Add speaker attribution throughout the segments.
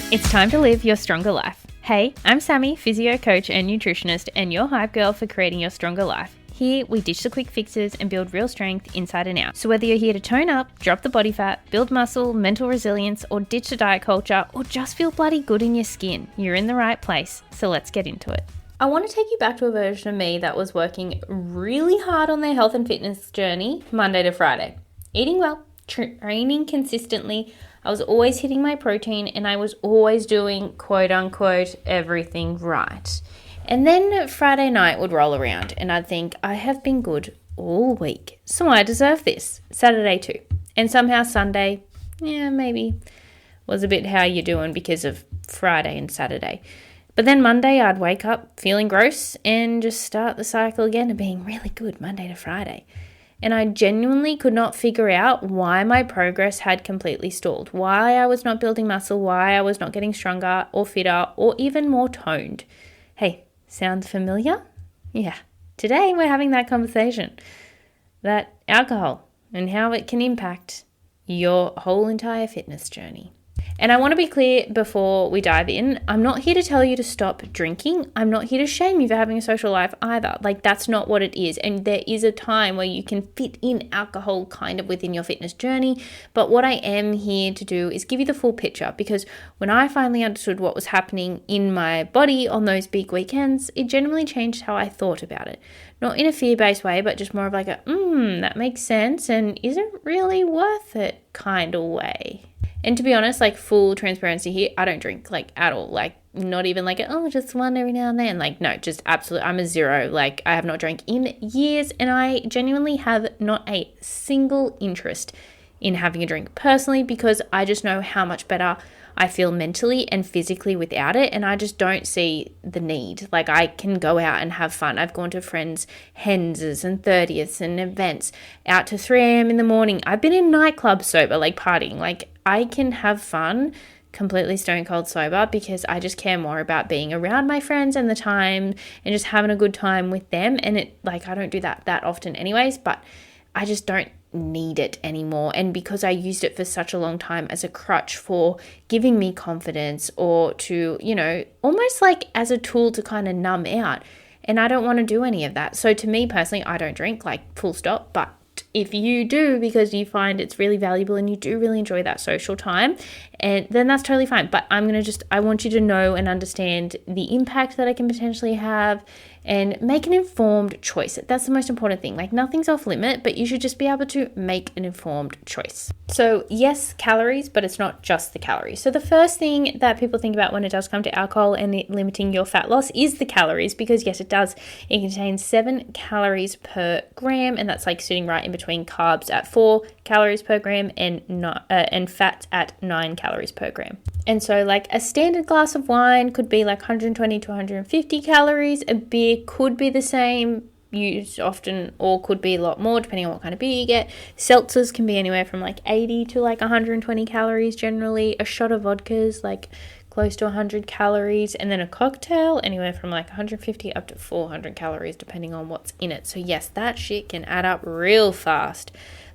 Speaker 1: It's time to live your stronger life. Hey, I'm Sammy, physio coach and nutritionist, and your hype girl for creating your stronger life. Here, we ditch the quick fixes and build real strength inside and out. So whether you're here to tone up, drop the body fat, build muscle, mental resilience, or ditch the diet culture, or just feel bloody good in your skin, you're in the right place. So let's get into it. I want to take you back to a version of me that was working really hard on their health and fitness journey Monday to Friday. Eating well, training consistently, I was always hitting my protein, and I was always doing quote unquote everything right. And then Friday night would roll around and I'd think, I have been good all week, so I deserve this. Saturday too. And somehow Sunday, maybe was a bit how you doing because of Friday and Saturday. But then Monday I'd wake up feeling gross and just start the cycle again of being really good Monday to Friday. And I genuinely could not figure out why my progress had completely stalled, why I was not building muscle, why I was not getting stronger or fitter or even more toned. Hey, sounds familiar? Yeah, today we're having that conversation. That alcohol and how it can impact your whole entire fitness journey. And I want to be clear before we dive in, I'm not here to tell you to stop drinking. I'm not here to shame you for having a social life either. Like, that's not what it is. And there is a time where you can fit in alcohol kind of within your fitness journey. But what I am here to do is give you the full picture, because when I finally understood what was happening in my body on those big weekends, it genuinely changed how I thought about it. Not in a fear-based way, but just more of like a, that makes sense and is it really worth it kind of way. And to be honest, like, full transparency here, I don't drink like at all. Like, not even like, just one every now and then. Like, no, just absolutely, I'm a zero. Like, I have not drank in years, and I genuinely have not a single interest in having a drink personally, because I just know how much better I feel mentally and physically without it, and I just don't see the need. Like, I can go out and have fun. I've gone to friends' henses and 30ths and events out to 3 a.m. in the morning. I've been in nightclubs sober, like partying. Like, I can have fun completely stone cold sober, because I just care more about being around my friends and the time and just having a good time with them. And it, like, I don't do that often anyways, but I just don't need it anymore. And because I used it for such a long time as a crutch for giving me confidence, or to, almost like as a tool to kind of numb out, and I don't want to do any of that. So to me personally, I don't drink, like, full stop. But if you do, because you find it's really valuable and you do really enjoy that social time, and then that's totally fine. But I want you to know and understand the impact that I can potentially have, and make an informed choice. That's the most important thing. Like, nothing's off limit, but you should just be able to make an informed choice. So yes, calories, but it's not just the calories. So the first thing that people think about when it does come to alcohol and limiting your fat loss is the calories, because yes, it does. It contains 7 calories per gram, and that's like sitting right in between carbs at 4 calories per gram and fats at 9 calories per gram. And so, like, a standard glass of wine could be like 120 to 150 calories. A beer could be the same, used often, or could be a lot more depending on what kind of beer you get. Seltzers can be anywhere from like 80 to like 120 calories generally. A shot of vodka is like close to 100 calories. And then a cocktail, anywhere from like 150 up to 400 calories depending on what's in it. So yes, that shit can add up real fast.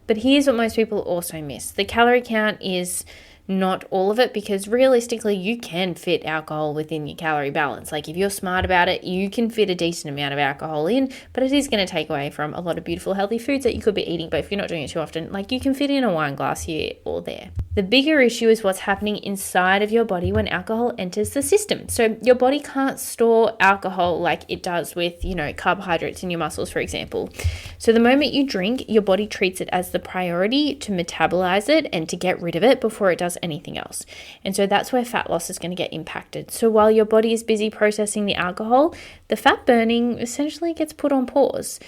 Speaker 1: But here's what most people also miss. The calorie count is not all of it, because realistically you can fit alcohol within your calorie balance. Like, if you're smart about it, you can fit a decent amount of alcohol in, but it is going to take away from a lot of beautiful healthy foods that you could be eating. But if you're not doing it too often, like, you can fit in a wine glass here or there. The bigger issue is what's happening inside of your body when alcohol enters the system. So your body can't store alcohol like it does with, carbohydrates in your muscles, for example. So the moment you drink, your body treats it as the priority to metabolize it and to get rid of it before it does anything else. And so that's where fat loss is going to get impacted. So while your body is busy processing the alcohol, the fat burning essentially gets put on pause.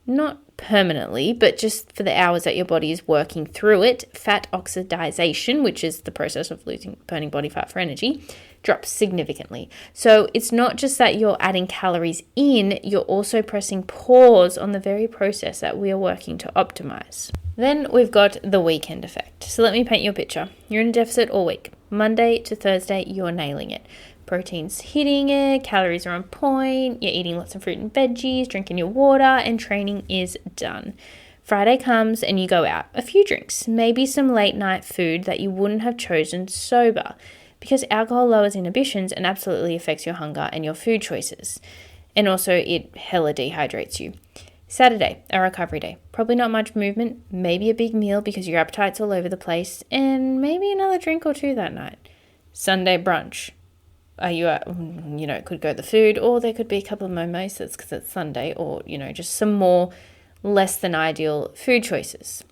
Speaker 1: Not permanently, but just for the hours that your body is working through it. Fat oxidation, which is the process of burning body fat for energy, drops significantly. So it's not just that you're adding calories in, you're also pressing pause on the very process that we are working to optimize. Then we've got the weekend effect. So let me paint you a picture. You're in a deficit all week. Monday to Thursday, you're nailing it. Protein's hitting it, calories are on point, you're eating lots of fruit and veggies, drinking your water, and training is done. Friday comes and you go out. A few drinks, maybe some late night food that you wouldn't have chosen sober. because alcohol lowers inhibitions and absolutely affects your hunger and your food choices. And also it hella dehydrates you. Saturday, a recovery day. Probably not much movement, maybe a big meal because your appetite's all over the place, and maybe another drink or two that night. Sunday, brunch. It could go the food, or there could be a couple of mimosas because it's Sunday, or, just some more less than ideal food choices.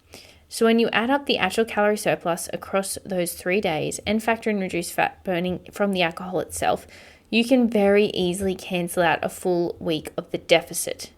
Speaker 1: So when you add up the actual calorie surplus across those 3 days and factor in reduced fat burning from the alcohol itself, you can very easily cancel out a full week of the deficit.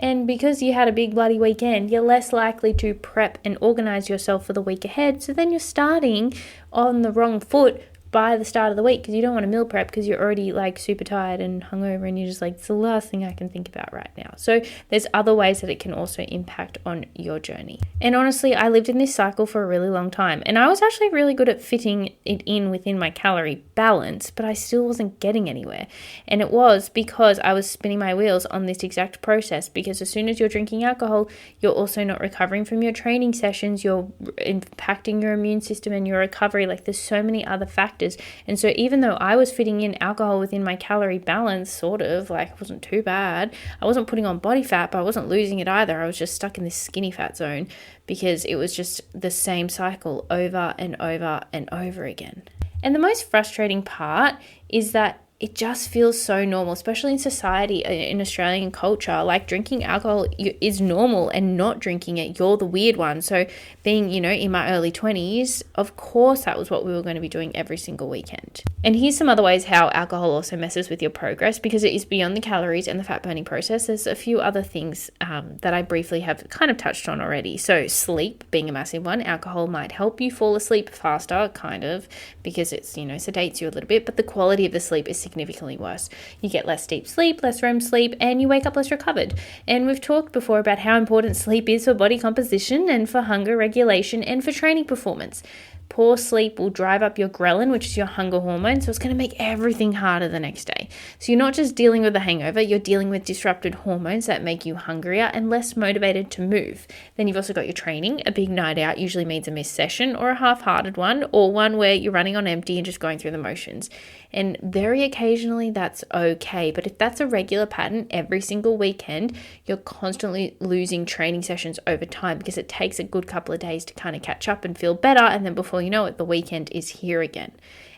Speaker 1: And because you had a big bloody weekend, you're less likely to prep and organize yourself for the week ahead. So then you're starting on the wrong foot by the start of the week because you don't want to meal prep because you're already super tired and hungover and you're just it's the last thing I can think about right now. So there's other ways that it can also impact on your journey. And honestly, I lived in this cycle for a really long time and I was actually really good at fitting it in within my calorie balance, but I still wasn't getting anywhere. And it was because I was spinning my wheels on this exact process, because as soon as you're drinking alcohol, you're also not recovering from your training sessions, you're impacting your immune system and your recovery. There's so many other factors. And so even though I was fitting in alcohol within my calorie balance, it wasn't too bad. I wasn't putting on body fat, but I wasn't losing it either. I was just stuck in this skinny fat zone because it was just the same cycle over and over and over again. And the most frustrating part is that it just feels so normal, especially in society, in Australian culture. Drinking alcohol is normal, and not drinking it, you're the weird one. So being, in my early 20s, of course that was what we were going to be doing every single weekend. And here's some other ways how alcohol also messes with your progress, because it is beyond the calories and the fat burning process. There's a few other things that I briefly have kind of touched on already. So sleep being a massive one. Alcohol might help you fall asleep faster, kind of, because it's, sedates you a little bit, but the quality of the sleep is significantly worse. You get less deep sleep, less REM sleep, and you wake up less recovered. And we've talked before about how important sleep is for body composition and for hunger regulation and for training performance. Poor sleep will drive up your ghrelin, which is your hunger hormone, so it's going to make everything harder the next day. So you're not just dealing with the hangover, you're dealing with disrupted hormones that make you hungrier and less motivated to move. Then you've also got your training. A big night out usually means a missed session or a half-hearted one, or one where you're running on empty and just going through the motions. And very occasionally that's okay, but if that's a regular pattern every single weekend, you're constantly losing training sessions over time, because it takes a good couple of days to kind of catch up and feel better, and then before you know it, the weekend is here again.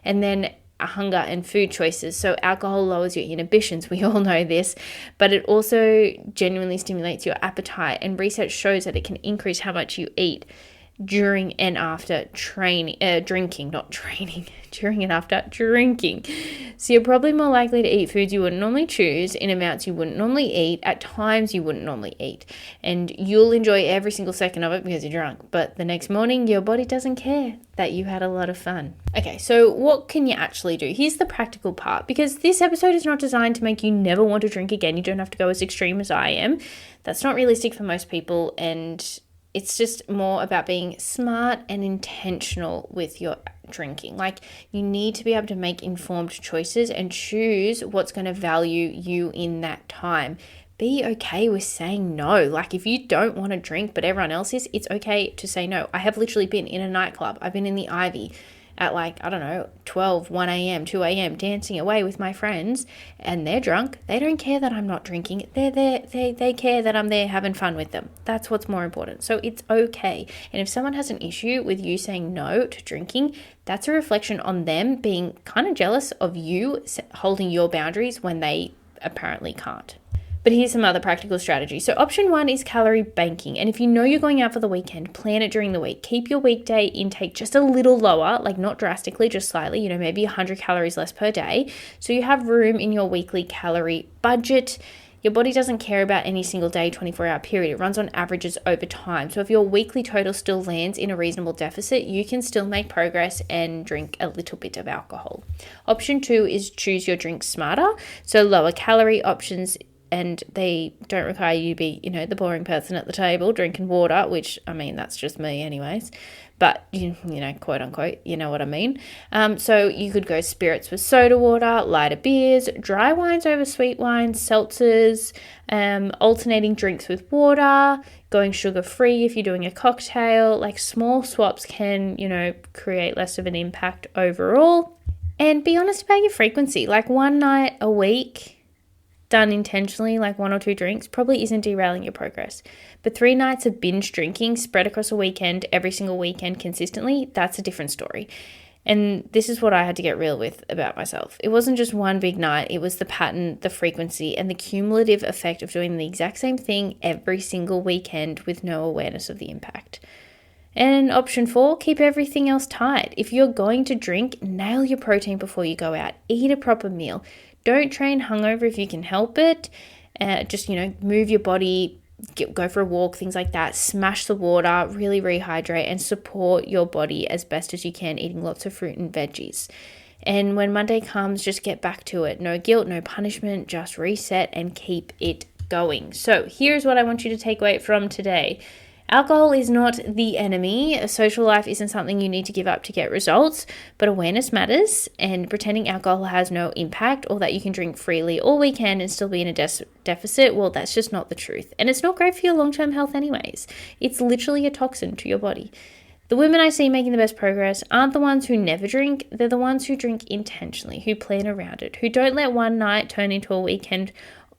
Speaker 1: And then hunger and food choices. So alcohol lowers your inhibitions, we all know this, but it also genuinely stimulates your appetite, and research shows that it can increase how much you eat during and after drinking. So you're probably more likely to eat foods you wouldn't normally choose, in amounts you wouldn't normally eat, at times you wouldn't normally eat. And you'll enjoy every single second of it because you're drunk. But the next morning, your body doesn't care that you had a lot of fun. Okay, so what can you actually do? Here's the practical part, because this episode is not designed to make you never want to drink again. You don't have to go as extreme as I am. That's not realistic for most people, and it's just more about being smart and intentional with your drinking. You need to be able to make informed choices and choose what's going to value you in that time. Be okay with saying no. If you don't want to drink but everyone else is, it's okay to say no. I have literally been in a nightclub. I've been in the Ivy at 12, 1 a.m., 2 a.m. dancing away with my friends, and they're drunk. They don't care that I'm not drinking. They're there. They care that I'm there having fun with them. That's what's more important. So it's okay. And if someone has an issue with you saying no to drinking, that's a reflection on them being kind of jealous of you holding your boundaries when they apparently can't. But here's some other practical strategies. So option 1 is calorie banking. And if you know you're going out for the weekend, plan it during the week. Keep your weekday intake just a little lower, not drastically, just slightly, maybe 100 calories less per day. So you have room in your weekly calorie budget. Your body doesn't care about any single day, 24-hour period. It runs on averages over time. So if your weekly total still lands in a reasonable deficit, you can still make progress and drink a little bit of alcohol. Option 2 is choose your drinks smarter. So lower calorie options and they don't require you to be, the boring person at the table drinking water, which, I mean, that's just me anyways. But, quote unquote, you know what I mean. So you could go spirits with soda water, lighter beers, dry wines over sweet wines, seltzers, alternating drinks with water, going sugar-free if you're doing a cocktail. Like, small swaps can, create less of an impact overall. And be honest about your frequency. Like, one night a week done intentionally, like 1 or 2 drinks, probably isn't derailing your progress. But 3 nights of binge drinking spread across a weekend, every single weekend consistently, that's a different story. And this is what I had to get real with about myself. It wasn't just one big night, it was the pattern, the frequency, and the cumulative effect of doing the exact same thing every single weekend with no awareness of the impact. And option 4, keep everything else tight. If you're going to drink, nail your protein before you go out. Eat a proper meal. Don't train hungover if you can help it. Just, move your body, go for a walk, things like that. Smash the water, really rehydrate, and support your body as best as you can, eating lots of fruit and veggies. And when Monday comes, just get back to it. No guilt, no punishment, just reset and keep it going. So here's what I want you to take away from today. Alcohol is not the enemy. A social life isn't something you need to give up to get results, but awareness matters, and pretending alcohol has no impact or that you can drink freely all weekend and still be in a deficit, well, that's just not the truth. And it's not great for your long-term health anyways. It's literally a toxin to your body. The women I see making the best progress aren't the ones who never drink. They're the ones who drink intentionally, who plan around it, who don't let one night turn into a weekend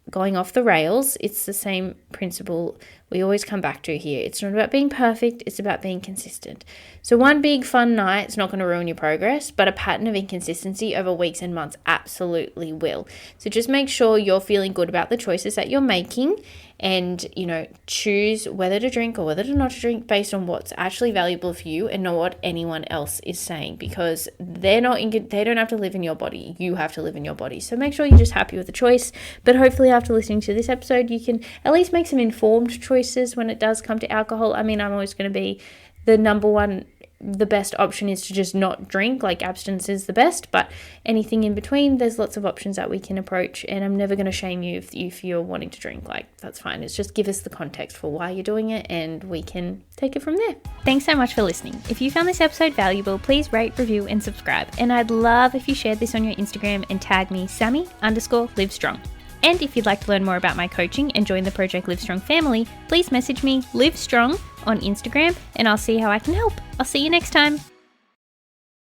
Speaker 1: going off the rails. It's the same principle we always come back to here. It's not about being perfect, it's about being consistent. So one big fun night is not going to ruin your progress, but a pattern of inconsistency over weeks and months absolutely will. So just make sure you're feeling good about the choices that you're making, and choose whether to drink or whether to not to drink based on what's actually valuable for you and not what anyone else is saying, because they don't have to live in your body. You have to live in your body. So make sure you're just happy with the choice. But hopefully after listening to this episode, you can at least make some informed choices when it does come to alcohol. I mean, I'm always going to be the number one. The best option is to just not drink, like abstinence is the best, but anything in between, there's lots of options that we can approach, and I'm never going to shame you if you're wanting to drink. Like, that's fine. It's just give us the context for why you're doing it, and we can take it from there. Thanks so much for listening. If you found this episode valuable, please rate, review, and subscribe. And I'd love if you shared this on your Instagram and tag me, Sammy_livestrong. And if you'd like to learn more about my coaching and join the Project Livestrong family, please message me, Livestrong, on Instagram, and I'll see how I can help. I'll see you next time.